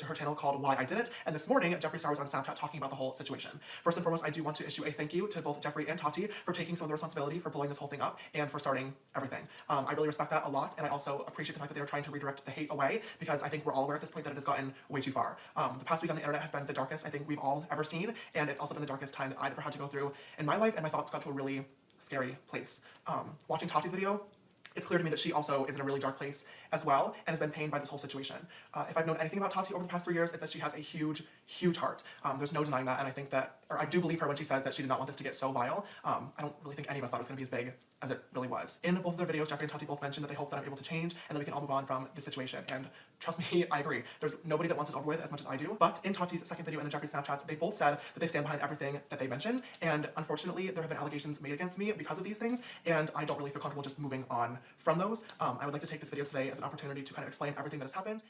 to her channel called Why I Did It, and this morning, Jeffree Star was on Snapchat talking about the whole situation. First and foremost, I do want to issue a thank you to both Jeffree and Tati for taking some of the responsibility for blowing this whole thing up and for starting everything. I really respect that a lot, and I also appreciate the fact that they were trying to redirect the hate away, because I think we're all aware at this point that it has gotten way too far. The past week on the internet has been the darkest I think we've all ever seen, and it's also been the darkest time that I've ever had to go through in my life, and my thoughts got to a really scary place. Watching Tati's video, it's clear to me that she also is in a really dark place as well and has been pained by this whole situation. If I've known anything about Tati over the past 3 years, it's that she has a huge, huge heart. There's no denying that, and I think that, or I do believe her when she says that she did not want this to get so vile. I don't really think any of us thought it was going to be as big as it really was. In both of their videos, Jeffree and Tati both mentioned that they hope that I'm able to change and that we can all move on from this situation, and trust me, I agree. There's nobody that wants this over with as much as I do, but in Tati's second video and in Jeffree's Snapchats, they both said that they stand behind everything that they mentioned, and unfortunately, there have been allegations made against me because of these things, and I don't really feel comfortable just moving on from those. I would like to take this video today as an opportunity to kind of explain everything that has happened.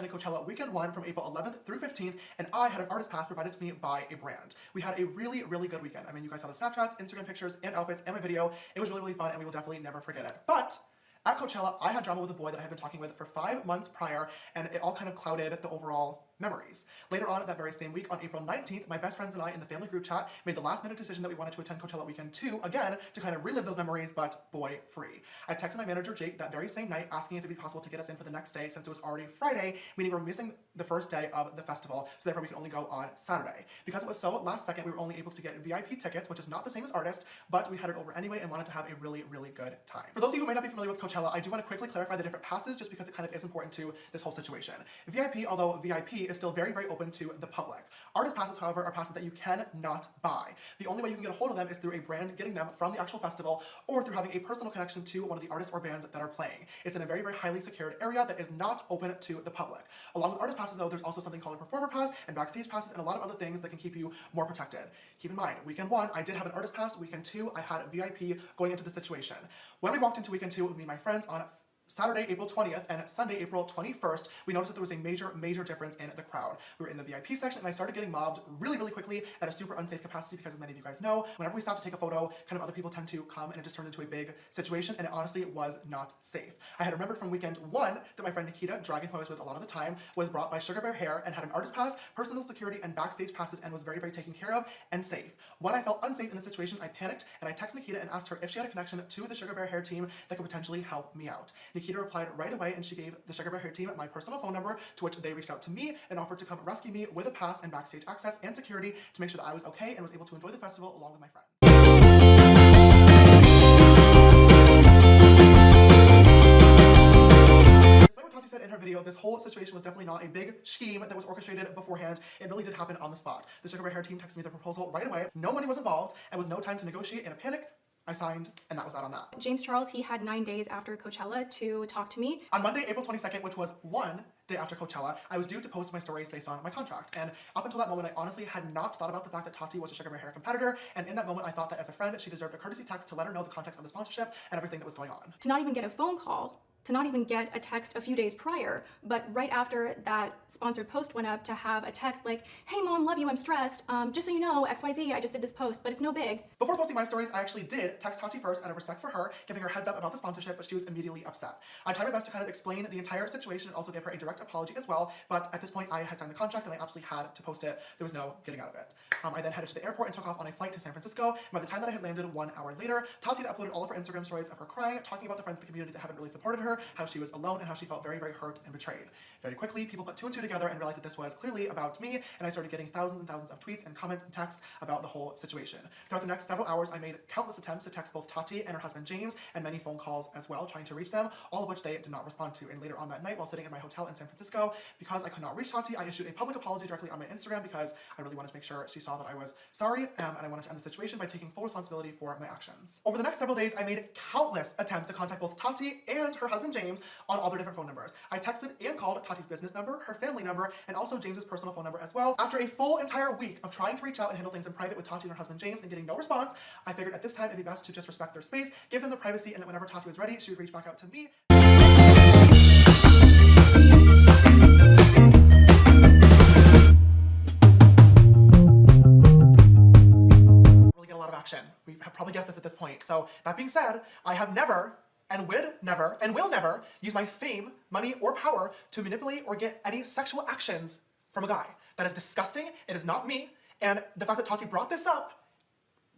Coachella weekend 1 from April 11th through 15th, and I had an artist pass provided to me by a brand. We had a really, really good weekend. I mean, you guys saw the Snapchats, Instagram pictures, and outfits, and my video. It was really, really fun, and we will definitely never forget it. But at Coachella, I had drama with a boy that I had been talking with for 5 months prior, and it all kind of clouded the overall memories. Later on that very same week, on April 19th, my best friends and I in the family group chat made the last minute decision that we wanted to attend Coachella weekend 2, again, to kind of relive those memories, but boy-free. I texted my manager, Jake, that very same night, asking if it'd be possible to get us in for the next day, since it was already Friday, meaning we're missing the first day of the festival, so therefore we could only go on Saturday. Because it was so last second, we were only able to get VIP tickets, which is not the same as artist, but we had it over anyway and wanted to have a really, really good time. For those of you who may not be familiar with Coachella, I do want to quickly clarify the different passes, just because it kind of is important to this whole situation. VIP, although VIP, is still very, very open to the public. Artist passes, however, are passes that you cannot buy. The only way you can get a hold of them is through a brand getting them from the actual festival, or through having a personal connection to one of the artists or bands that are playing. It's in a very, very highly secured area that is not open to the public. Along with artist passes, though, there's also something called a performer pass and backstage passes and a lot of other things that can keep you more protected. Keep in mind, weekend 1, I did have an artist pass. Weekend 2, I had VIP going into the situation. When we walked into weekend 2 with me and my friends on Saturday, April 20th, and Sunday, April 21st, we noticed that there was a major, major difference in the crowd. We were in the VIP section, and I started getting mobbed really, really quickly at a super unsafe capacity, because as many of you guys know, whenever we stop to take a photo, kind of other people tend to come, and it just turned into a big situation, and it honestly was not safe. I had remembered from weekend 1 that my friend Nikita, Dragon, who I was with a lot of the time, was brought by Sugar Bear Hair and had an artist pass, personal security, and backstage passes, and was very, very taken care of and safe. When I felt unsafe in the situation, I panicked, and I texted Nikita and asked her if she had a connection to the Sugar Bear Hair team that could potentially help me out. Nikita replied right away, and she gave the Sugar Bear Hair team my personal phone number, to which they reached out to me and offered to come rescue me with a pass and backstage access and security to make sure that I was okay and was able to enjoy the festival along with my friends. Despite what Tati said in her video, this whole situation was definitely not a big scheme that was orchestrated beforehand. It really did happen on the spot. The Sugar Bear Hair team texted me the proposal right away. No money was involved, and with no time to negotiate, in a panic, I signed, and that was that on that. James Charles, he had 9 days after Coachella to talk to me. On Monday, April 22nd, which was 1 day after Coachella, I was due to post my stories based on my contract. And up until that moment, I honestly had not thought about the fact that Tati was a Sugar Bear Hair competitor. And in that moment, I thought that as a friend, she deserved a courtesy text to let her know the context of the sponsorship and everything that was going on. To not even get a phone call, to not even get a text a few days prior, but right after that sponsored post went up, to have a text like, hey mom, love you, I'm stressed. Just so you know, XYZ, I just did this post, but it's no big. Before posting my stories, I actually did text Tati first out of respect for her, giving her heads up about the sponsorship, but she was immediately upset. I tried my best to kind of explain the entire situation and also give her a direct apology as well, but at this point I had signed the contract and I absolutely had to post it. There was no getting out of it. I then headed to the airport and took off on a flight to San Francisco, and by the time that I had landed 1 hour later, Tati had uploaded all of her Instagram stories of her crying, talking about the friends in the community that haven't really supported her, how she was alone, and how she felt very, very hurt and betrayed. Very quickly, people put 2 and 2 together and realized that this was clearly about me, and I started getting thousands and thousands of tweets and comments and texts about the whole situation. Throughout the next several hours, I made countless attempts to text both Tati and her husband James, and many phone calls as well, trying to reach them, all of which they did not respond to. And later on that night, while sitting in my hotel in San Francisco, because I could not reach Tati, I issued a public apology directly on my Instagram, because I really wanted to make sure she saw that I was sorry, and I wanted to end the situation by taking full responsibility for my actions. Over the next several days, I made countless attempts to contact both Tati and her husband James on all their different phone numbers. I texted and called Tati's business number, her family number, and also James's personal phone number as well. After a full entire week of trying to reach out and handle things in private with Tati and her husband James and getting no response, I figured at this time it'd be best to just respect their space, give them the privacy, and that whenever Tati was ready, she would reach back out to me. Really get a lot of action. We have probably guessed this at this point. So that being said, I have never and would never and will never use my fame, money, or power to manipulate or get any sexual actions from a guy. That is disgusting. It is not me. And the fact that Tati brought this up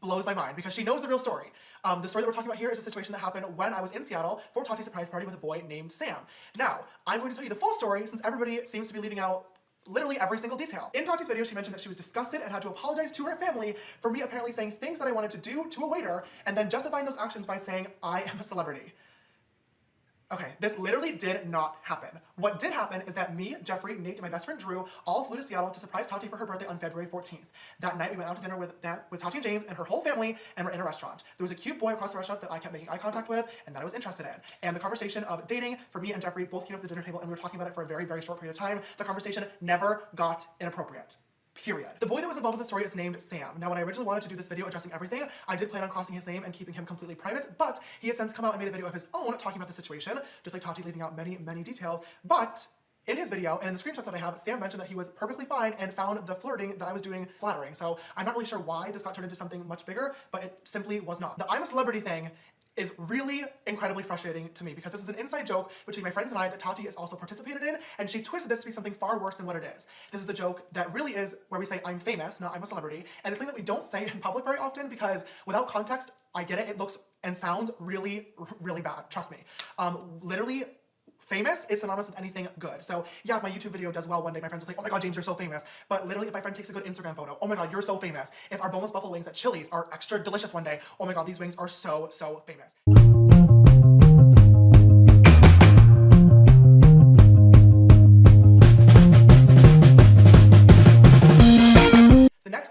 blows my mind because she knows the real story. The story that we're talking about here is a situation that happened when I was in Seattle for Tati's surprise party with a boy named Sam. Now, I'm going to tell you the full story since everybody seems to be leaving out literally every single detail. In Tati's video, she mentioned that she was disgusted and had to apologize to her family for me apparently saying things that I wanted to do to a waiter and then justifying those actions by saying I am a celebrity. Okay, this literally did not happen. What did happen is that me, Jeffree, Nate, and my best friend Drew all flew to Seattle to surprise Tati for her birthday on February 14th. That night, we went out to dinner with Tati and James and her whole family, and we're in a restaurant. There was a cute boy across the restaurant that I kept making eye contact with and that I was interested in. And the conversation of dating for me and Jeffree both came up at the dinner table, and we were talking about it for a very, very short period of time. The conversation never got inappropriate. Period. The boy that was involved with the story is named Sam. Now, when I originally wanted to do this video addressing everything, I did plan on crossing his name and keeping him completely private, but he has since come out and made a video of his own talking about the situation, just like Tati leaving out many, many details. But in his video and in the screenshots that I have, Sam mentioned that he was perfectly fine and found the flirting that I was doing flattering. So I'm not really sure why this got turned into something much bigger, but it simply was not. The I'm a celebrity thing is really incredibly frustrating to me because this is an inside joke between my friends and I that Tati has also participated in, and she twisted this to be something far worse than what it is. This is the joke that really is where we say I'm famous, not I'm a celebrity, and it's something that we don't say in public very often because without context, I get it, it looks and sounds really, really bad, trust me. Literally, famous is synonymous with anything good. So yeah, if my YouTube video does well one day, my friends will say, oh my god, James, you're so famous. But literally, if my friend takes a good Instagram photo, oh my god, you're so famous. If our boneless buffalo wings at Chili's are extra delicious one day, oh my god, these wings are so, so famous.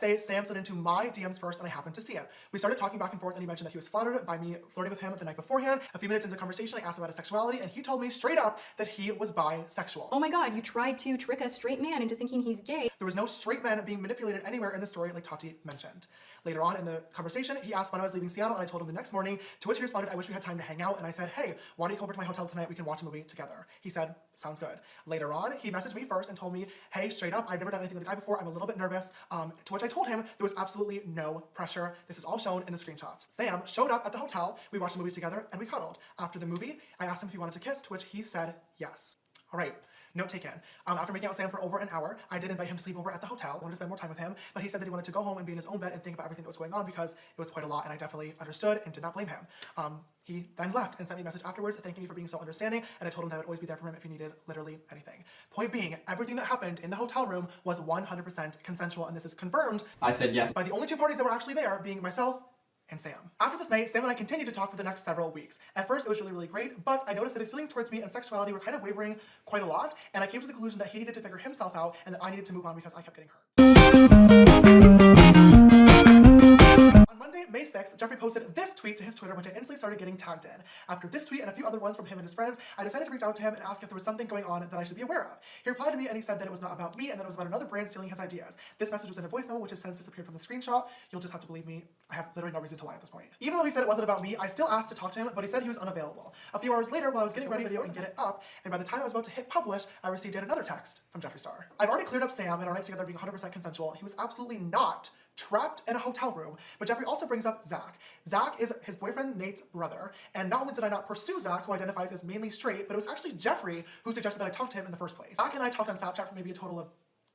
Day, Sam slid into my DMs first and I happened to see it. We started talking back and forth and he mentioned that he was flattered by me flirting with him the night beforehand. A few minutes into the conversation, I asked him about his sexuality and he told me straight up that he was bisexual. Oh my god, you tried to trick a straight man into thinking he's gay. There was no straight men being manipulated anywhere in the story like Tati mentioned. Later on in the conversation, he asked when I was leaving Seattle and I told him the next morning, to which he responded, I wish we had time to hang out, and I said, hey, why don't you come over to my hotel tonight, we can watch a movie together. He said, sounds good. Later on, he messaged me first and told me, hey, straight up, I've never done anything with a guy before, I'm a little bit nervous, to which I told him there was absolutely no pressure. This is all shown in the screenshots. Sam showed up at the hotel, we watched a movie together, and we cuddled. After the movie, I asked him if he wanted to kiss, to which he said yes. All right. Note taken. After making out with Sam for over an hour, I did invite him to sleep over at the hotel. I wanted to spend more time with him, but he said that he wanted to go home and be in his own bed and think about everything that was going on because it was quite a lot, and I definitely understood and did not blame him. He then left and sent me a message afterwards thanking me for being so understanding, and I told him that I would always be there for him if he needed literally anything. Point being, everything that happened in the hotel room was 100% consensual, and this is confirmed. I said yes. By the only two parties that were actually there being myself and Sam. After this night, Sam and I continued to talk for the next several weeks. At first, it was really, really great, but I noticed that his feelings towards me and sexuality were kind of wavering quite a lot, and I came to the conclusion that he needed to figure himself out and that I needed to move on because I kept getting hurt. On Monday, May 6th, Jeffree posted this tweet to his Twitter, which I instantly started getting tagged in. After this tweet and a few other ones from him and his friends, I decided to reach out to him and ask if there was something going on that I should be aware of. He replied to me and he said that it was not about me and that it was about another brand stealing his ideas. This message was in a voice memo, which has since disappeared from the screenshot. You'll just have to believe me. I have literally no reason to lie at this point. Even though he said it wasn't about me, I still asked to talk to him, but he said he was unavailable. A few hours later, while I was getting ready for the video and get it up, and by the time I was about to hit publish, I received yet another text from Jeffree Star. I've already cleared up Sam and our night together being 100% consensual. He was absolutely not trapped in a hotel room, but Jeffree also brings up Zach. Zach is his boyfriend Nate's brother, and not only did I not pursue Zach, who identifies as mainly straight, but it was actually Jeffree who suggested that I talk to him in the first place. Zach and I talked on Snapchat for maybe a total of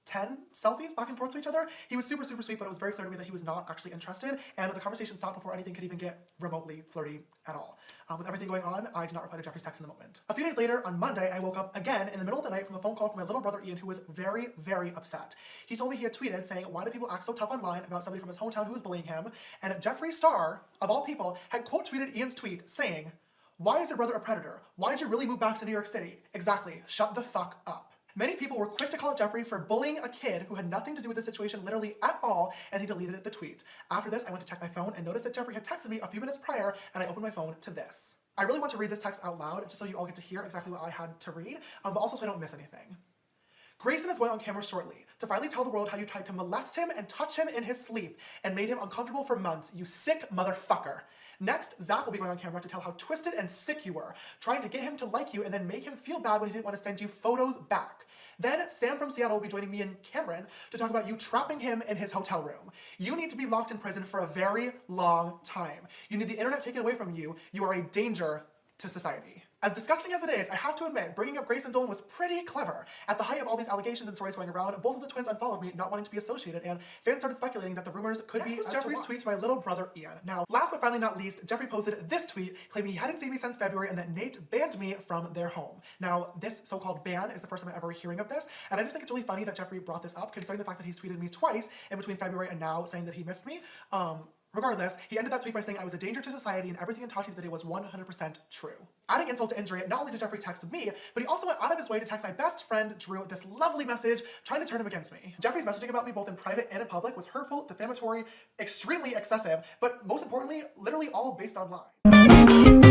10 selfies back and forth to each other. He was super, super sweet, but it was very clear to me that he was not actually interested, and the conversation stopped before anything could even get remotely flirty at all. With everything going on, I did not reply to Jeffree's text in the moment. A few days later, on Monday, I woke up again in the middle of the night from a phone call from my little brother Ian, who was very, very upset. He told me he had tweeted saying, why do people act so tough online about somebody from his hometown who was bullying him? And Jeffree Star, of all people, had quote tweeted Ian's tweet saying, why is your brother a predator? Why did you really move back to New York City? Exactly, shut the fuck up. Many people were quick to call out Jeffree for bullying a kid who had nothing to do with the situation literally at all, and he deleted the tweet. After this, I went to check my phone and noticed that Jeffree had texted me a few minutes prior, and I opened my phone to this. I really want to read this text out loud just so you all get to hear exactly what I had to read, but also so I don't miss anything. Grayson is going on camera shortly to finally tell the world how you tried to molest him and touch him in his sleep and made him uncomfortable for months, you sick motherfucker. Next, Zach will be going on camera to tell how twisted and sick you were, trying to get him to like you and then make him feel bad when he didn't want to send you photos back. Then Sam from Seattle will be joining me and Cameron to talk about you trapping him in his hotel room. You need to be locked in prison for a very long time. You need the internet taken away from you. You are a danger to society. As disgusting as it is, I have to admit, bringing up Grace and Dolan was pretty clever. At the height of all these allegations and stories going around, both of the twins unfollowed me, not wanting to be associated, and fans started speculating that the rumors could be Jeffree's tweet to my little brother Ian. Now, last but finally not least, Jeffree posted this tweet claiming he hadn't seen me since February and that Nate banned me from their home. Now, this so-called ban is the first time I'm ever hearing of this, and I just think it's really funny that Jeffree brought this up, considering the fact that he's tweeted me twice in between February and now, saying that he missed me. Regardless, he ended that tweet by saying I was a danger to society and everything in Tati's video was 100% true. Adding insult to injury, not only did Jeffree text me, but he also went out of his way to text my best friend, Drew, this lovely message, trying to turn him against me. Jeffree's messaging about me both in private and in public was hurtful, defamatory, extremely excessive, but most importantly, literally all based on lies.